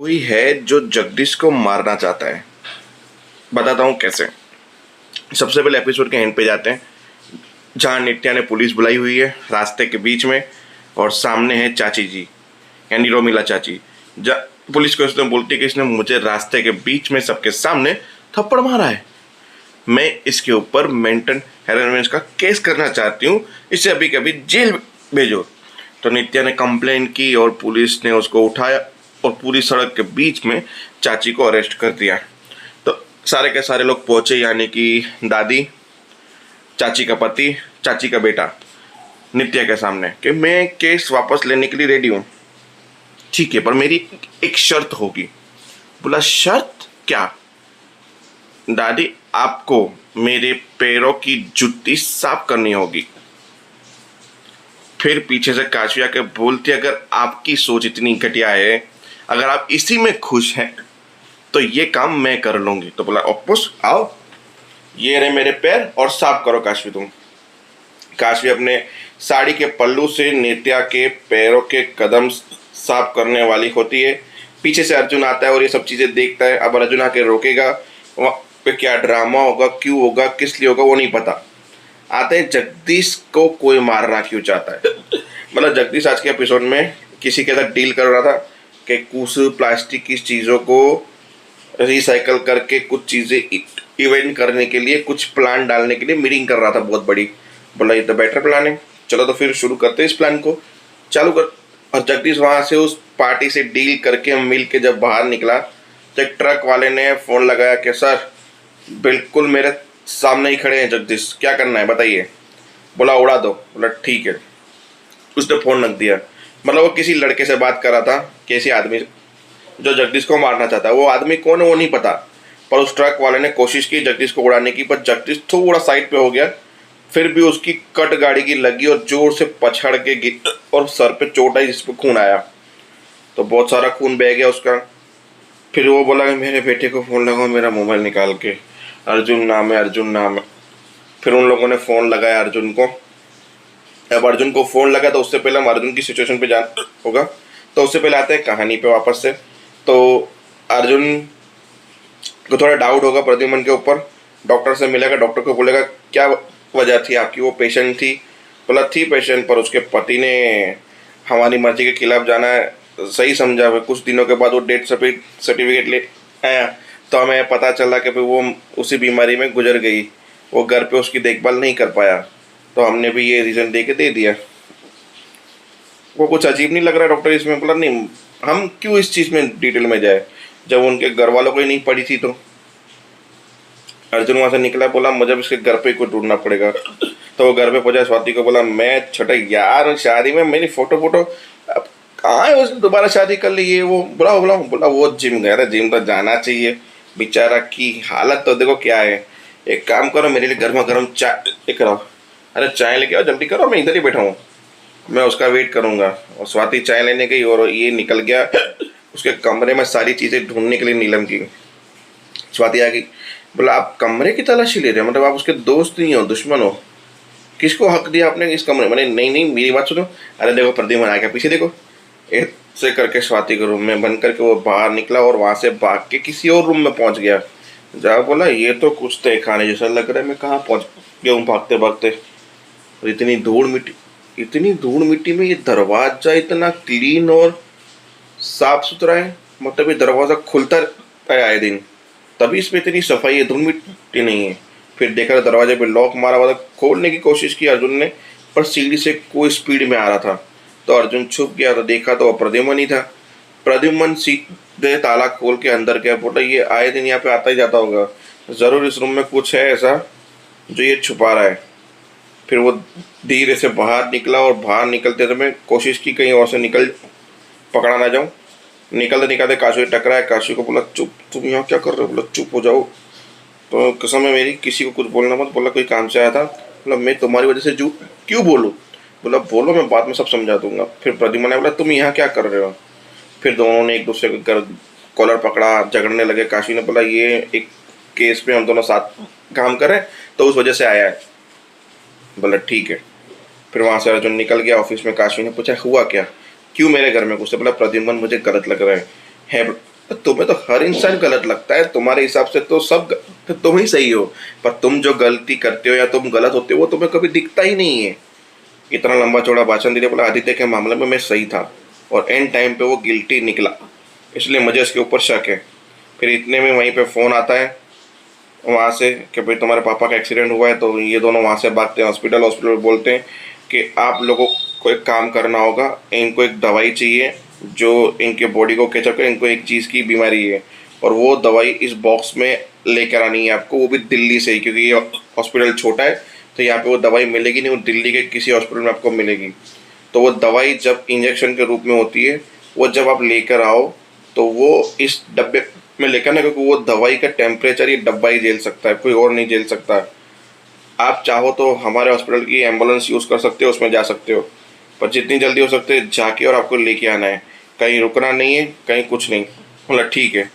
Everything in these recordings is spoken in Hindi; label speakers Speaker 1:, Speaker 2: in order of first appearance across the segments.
Speaker 1: कोई है जो जगदीश को मारना चाहता है। बताता हूँ कैसे। सबसे पहले एपिसोड के एंड पे जाते हैं जहाँ नित्या ने पुलिस बुलाई हुई है रास्ते के बीच में और सामने है चाची जी यानी रोमिला चाची। पुलिस को इसने बोलती है कि इसने मुझे रास्ते के बीच में सबके सामने थप्पड़ मारा है, मैं इसके ऊपर मेंटल हेरासमेंट का केस करना चाहती हूँ, इसे अभी कभी जेल भेजो। तो नित्या ने कंप्लेन की और पुलिस ने उसको उठाया और पूरी सड़क के बीच में चाची को अरेस्ट कर दिया। तो सारे के सारे लोग पहुंचे, यानी कि दादी, चाची का पति, चाची का बेटा, नित्या के सामने कि मैं केस वापस लेने के लिए रेडी हूँ। ठीक है, पर मेरी एक शर्त होगी। बोला शर्त क्या? दादी, आपको मेरे पैरों की जुत्ती साफ करनी होगी। फिर पीछे से काशवी आके बोलती, अगर आपकी सोच इतनी घटिया है, अगर आप इसी में खुश हैं तो ये काम मैं कर लूंगी। तो बोला ऑफकोर्स, आओ, ये रहे मेरे पैर और साफ करो काशवी तुम। काशवी अपने साड़ी के पल्लू से नित्या के पैरों के कदम साफ करने वाली होती है। पीछे से अर्जुन आता है और ये सब चीजें देखता है। अब अर्जुन आके रोकेगा, वहाँ पे क्या ड्रामा होगा, क्यों होगा, किस लिए होगा, वो नहीं पता। आते हैं जगदीश को कोई मारना क्यों चाहता है। मतलब जगदीश आज के एपिसोड में किसी के साथ डील कर रहा था कि कुछ प्लास्टिक की चीज़ों को रिसाइकल करके कुछ चीज़ें इवेंट करने के लिए, कुछ प्लान डालने के लिए मीटिंग कर रहा था बहुत बड़ी। बोला ये तो बेटर प्लान है, चलो तो फिर शुरू करते हैं इस प्लान को, चालू कर। और जगदीश वहाँ से उस पार्टी से डील करके मिल के जब बाहर निकला तो एक ट्रक वाले ने फ़ोन लगाया कि सर बिल्कुल मेरे सामने ही खड़े हैं जगदीश, क्या करना है बताइए। बोला उड़ा दो। बोला ठीक है। उसने फ़ोन रख दिया। मतलब वो किसी लड़के से बात कर रहा था, किसी आदमी जो जगदीश को मारना चाहता है। वो आदमी कौन है वो नहीं पता, पर उस ट्रक वाले ने कोशिश की जगदीश को उड़ाने की, पर जगदीश थोड़ा साइड पे हो गया। फिर भी उसकी कट गाड़ी की लगी और जोर से पछड़ के गिर और सर पे चोट आई जिसपे खून आया। तो बहुत सारा खून बह गया उसका। फिर वो बोला कि मेरे बेटे को फ़ोन लगाओ, मेरा मोबाइल निकाल के, अर्जुन नाम है, अर्जुन नाम है। फिर उन लोगों ने फ़ोन लगाया अर्जुन को। अब अर्जुन को फ़ोन लगा तो उससे पहले हम अर्जुन की सिचुएशन पे जान होगा। तो उससे पहले आते हैं कहानी पे वापस से। तो अर्जुन को थोड़ा डाउट होगा प्रद्युम्न के ऊपर। डॉक्टर से मिलेगा, डॉक्टर को बोलेगा क्या वजह थी आपकी, वो पेशेंट थी। बोला थी पेशेंट, पर उसके पति ने हमारी मर्जी के खिलाफ जाना है, सही समझा। कुछ दिनों के बाद वो डेथ सर्टिफिकेट ले आया तो हमें पता चला कि वो उसी बीमारी में गुजर गई, वो घर पे उसकी देखभाल नहीं कर पाया, तो हमने भी ये रीज़न दे के दे दिया। वो कुछ अजीब नहीं लग रहा है डॉक्टर इसमें? बोला नहीं, हम क्यों इस चीज़ में डिटेल में जाए जब उनके घर वालों को ही नहीं पड़ी थी। तो अर्जुन वहाँ से निकला, बोला मुझे इसके घर पे कुछ ढूंढना पड़ेगा। तो वो घर पे पहुंचा, स्वाति को बोला मैं छोटा यार शादी में मेरी फोटो अब कहाँ है, उसने दोबारा शादी कर ली है। वो बोला बोला बोला वो जिम गया था, जिम तो जाना चाहिए, बेचारा की हालत तो देखो क्या है। एक काम करो, मेरे लिए गर्मा गर्म चाय लेकर आओ। अरे चाय लेके आओ, जल्दी करो, मैं इधर ही बैठा हूँ, मैं उसका वेट करूँगा। और स्वाति चाय लेने गई और ये निकल गया उसके कमरे में सारी चीज़ें ढूंढने के लिए नीलम की। स्वाति आ गई, बोला आप कमरे की तलाशी ले रहे हो, मतलब आप उसके दोस्त नहीं हो, दुश्मन हो? किसको हक दिया आपने इस कमरे? मैंने नहीं नहीं मेरी बात सुनो। अरे देखो प्रद्युम्न आ गया, पीछे देखो। ऐसे करके स्वाति के रूम में बंद करके वो बाहर निकला और वहां से भाग के किसी और रूम में पहुंच गया। जहाँ बोला ये तो कुछ तय खाने जैसा लग रहा है, मैं कहाँ पहुंच गया हूँ भागते भागते। और इतनी धूल मिट्टी में ये दरवाजा इतना क्लीन और साफ सुथरा है, मतलब ये दरवाजा खुलता है आए दिन, तभी इसमें इतनी सफाई है, धूल मिट्टी नहीं है। फिर देखा दरवाजे पे लॉक मारा हुआ था, खोलने की कोशिश की अर्जुन ने, पर सीढ़ी से कोई स्पीड में आ रहा था। तो अर्जुन छुप गया, तो देखा तो वो प्रद्युम्न ही था। प्रद्युम्न सीधे ताला खोल के अंदर गया। बोला ये आए दिन यहाँ पे आता ही जाता होगा, जरूर इस रूम में कुछ है ऐसा जो ये छुपा रहा है। फिर वो धीरे से बाहर निकला और बाहर निकलते समय कोशिश की कहीं और से निकल पकड़ा ना जाऊं। निकलते निकलते काशवी टकराया। काशवी को बोला चुप, तुम यहाँ क्या कर रहे हो? बोला चुप हो जाओ। तो कसम है मेरी, किसी को कुछ बोलना मत। बोला कोई काम से आया था। बोला मैं तुम्हारी वजह से क्यों बोलूँ? बोला बोलो, मैं बाद में सब समझा दूंगा। फिर प्रद्युम्न ने बोला तुम यहाँ क्या कर रहे हो? फिर दोनों ने एक दूसरे को कॉलर पकड़ा, झगड़ने लगे। काशवी ने बोला ये एक केस पे हम दोनों साथ काम कर रहे हैं तो उस वजह से आया है। बोला ठीक है। फिर वहाँ से अर्जुन निकल गया। ऑफिस में काशवी ने पूछा हुआ क्या, क्यों मेरे घर में घुसे? बोला प्रद्युम्न मुझे गलत लग रहा है तो तुम्हें तो हर इंसान गलत लगता है, तुम्हारे हिसाब से तो तो तुम ही सही हो, पर तुम जो गलती करते हो या तुम गलत होते हो वो तुम्हें कभी दिखता ही नहीं है। इतना लंबा चौड़ा भाषण दे दिया, बोला आदित्य के मामले में मैं सही था और एंड टाइम पे वो गिल्टी निकला, इसलिए मुझे उसके ऊपर शक है। फिर इतने में वहीं पे फ़ोन आता है वहाँ से कि भाई तुम्हारे पापा का एक्सीडेंट हुआ है। तो ये दोनों वहाँ से भागते हैं हॉस्पिटल। हॉस्पिटल बोलते हैं कि आप लोगों को एक काम करना होगा, इनको एक दवाई चाहिए जो इनके बॉडी को कैचअप करे, इनको एक चीज़ की बीमारी है और वो दवाई इस बॉक्स में लेकर आनी है आपको, वो भी दिल्ली से ही, क्योंकि ये हॉस्पिटल छोटा है तो यहाँ पे वो दवाई मिलेगी नहीं, वो दिल्ली के किसी हॉस्पिटल में आपको मिलेगी। तो वो दवाई जब इंजेक्शन के रूप में होती है, वो जब आप लेकर आओ तो वो इस डब्बे में लेकर ना, क्योंकि वो दवाई का टेम्परेचर ये डब्बा ही झेल सकता है, कोई और नहीं झेल सकता। आप चाहो तो हमारे हॉस्पिटल की एम्बुलेंस यूज़ कर सकते हो, उसमें जा सकते हो, पर जितनी जल्दी हो सकते है जाके और आपको लेके आना है, कहीं रुकना नहीं है, कहीं कुछ नहीं। बोला ठीक है।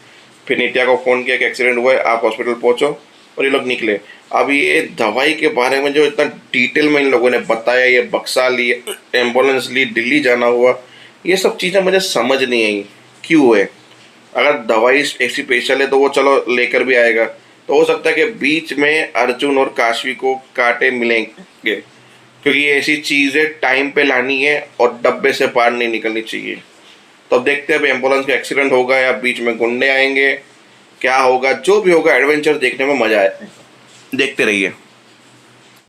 Speaker 1: फिर नित्या को फ़ोन किया कि एक्सीडेंट हुआ है, आप हॉस्पिटल पहुँचो, और ये लोग निकले। अब ये दवाई के बारे में जो इतना डिटेल में इन लोगों ने बताया, ये बक्सा ली, एम्बुलेंस ली, दिल्ली जाना हुआ, ये सब चीज़ें मुझे समझ नहीं आई क्यों है। अगर दवाई ऐसी स्पेशल है तो वो चलो लेकर भी आएगा, तो हो सकता है कि बीच में अर्जुन और काशवी को कांटे मिलेंगे, क्योंकि ये ऐसी चीज़ है टाइम पे लानी है और डब्बे से बाहर नहीं निकलनी चाहिए। तो अब देखते हैं अभी एम्बुलेंस का एक्सीडेंट होगा या बीच में गुंडे आएंगे, क्या होगा, जो भी होगा एडवेंचर देखने में मजा आए, देखते रहिए।